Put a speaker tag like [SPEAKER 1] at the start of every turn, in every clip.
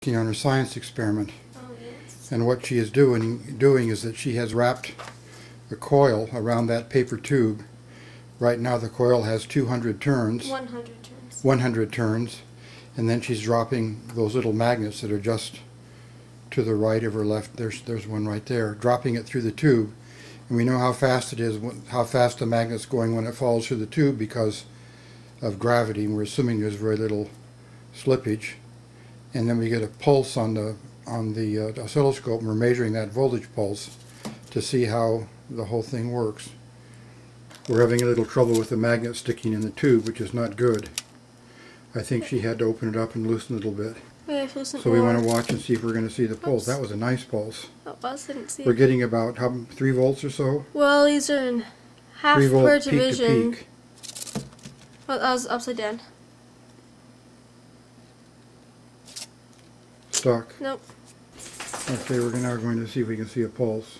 [SPEAKER 1] Working on her science experiment.
[SPEAKER 2] Oh, yes.
[SPEAKER 1] And what she is doing is that she has wrapped a coil around that paper tube. Right now the coil has 200 turns.
[SPEAKER 2] 100 turns.
[SPEAKER 1] 100 turns. And then she's dropping those little magnets that are just to the right of her left. There's one right there. Dropping it through the tube. And we know how fast it is, how fast the magnet's going when it falls through the tube because of gravity. And we're assuming there's very little slippage. And then we get a pulse on the oscilloscope, and we're measuring that voltage pulse to see how the whole thing works. We're having a little trouble with the magnet sticking in the tube, which is not good. I think she had to open it up and loosen it a little bit. So we want to watch and see if we're going to see the pulse. That was a nice pulse.
[SPEAKER 2] That was, I didn't see
[SPEAKER 1] We're
[SPEAKER 2] it.
[SPEAKER 1] getting about 3 volts or so.
[SPEAKER 2] Well, these are in half
[SPEAKER 1] 3 volt
[SPEAKER 2] per
[SPEAKER 1] peak
[SPEAKER 2] division.
[SPEAKER 1] to peak.
[SPEAKER 2] Oh, that was upside down.
[SPEAKER 1] Stuck.
[SPEAKER 2] Nope.
[SPEAKER 1] Okay, we're now going to see if we can see a pulse.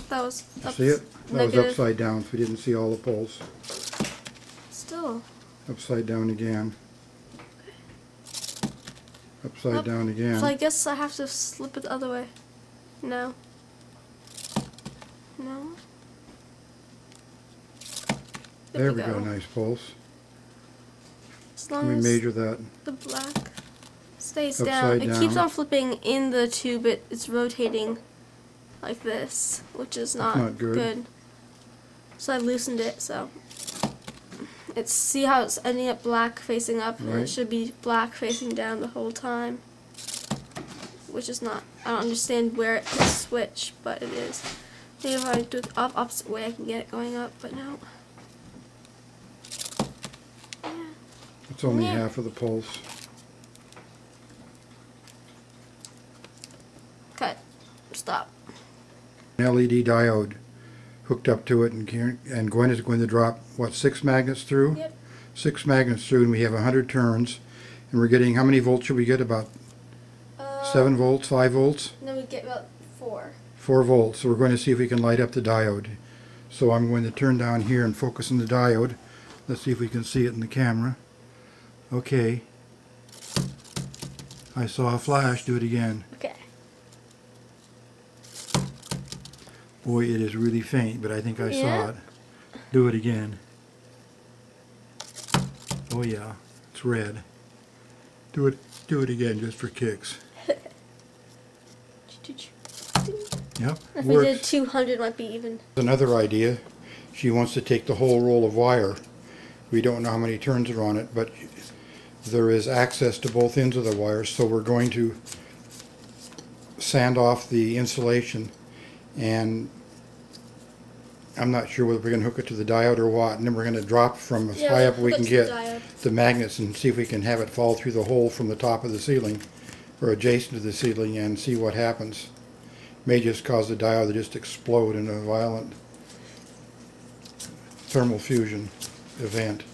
[SPEAKER 2] That was
[SPEAKER 1] See it? That
[SPEAKER 2] negative.
[SPEAKER 1] was upside down, so we didn't see all the pulse.
[SPEAKER 2] Still.
[SPEAKER 1] Upside down again. Upside down again.
[SPEAKER 2] So I guess I have to slip it the other way. No. No.
[SPEAKER 1] There we go, nice pulse.
[SPEAKER 2] As long
[SPEAKER 1] We
[SPEAKER 2] as
[SPEAKER 1] measure that.
[SPEAKER 2] the black stays
[SPEAKER 1] Upside
[SPEAKER 2] down. It
[SPEAKER 1] down.
[SPEAKER 2] keeps on flipping in the tube. It's rotating like this, which is not
[SPEAKER 1] good.
[SPEAKER 2] So I loosened it, so see how it's ending up black facing up, and
[SPEAKER 1] Right.
[SPEAKER 2] it should be black facing down the whole time, which is not. I don't understand where it can switch, but it is. Maybe if I do it the opposite way, I can get it going up, but no. Yeah.
[SPEAKER 1] It's only
[SPEAKER 2] Yeah.
[SPEAKER 1] half of the pulse.
[SPEAKER 2] Cut. Stop.
[SPEAKER 1] An LED diode hooked up to it, and Gwen is going to drop, what, 6 magnets through?
[SPEAKER 2] Yep.
[SPEAKER 1] 6 magnets through, and we have 100 turns. And we're getting, how many volts should we get? About 7 volts, 5 volts?
[SPEAKER 2] Then we get about 4.
[SPEAKER 1] 4 volts. So we're going to see if we can light up the diode. So I'm going to turn down here and focus on the diode. Let's see if we can see it in the camera. Okay. I saw a flash. Do it again.
[SPEAKER 2] Okay.
[SPEAKER 1] Boy, it is really faint, but I think I saw
[SPEAKER 2] Yeah?
[SPEAKER 1] it. Do it again. Oh yeah, it's red. Do it again just for kicks. Yep,
[SPEAKER 2] If
[SPEAKER 1] works.
[SPEAKER 2] we did 200, might be even.
[SPEAKER 1] Another idea. She wants to take the whole roll of wire. We don't know how many turns are on it, but there is access to both ends of the wire, so we're going to sand off the insulation, and I'm not sure whether we're going to hook it to the diode or what, and then we're going to drop from as high up as we can get the magnets and see if we can have it fall through the hole from the top of the ceiling or adjacent to the ceiling and see what happens. May just cause the diode to just explode in a violent thermal fusion event.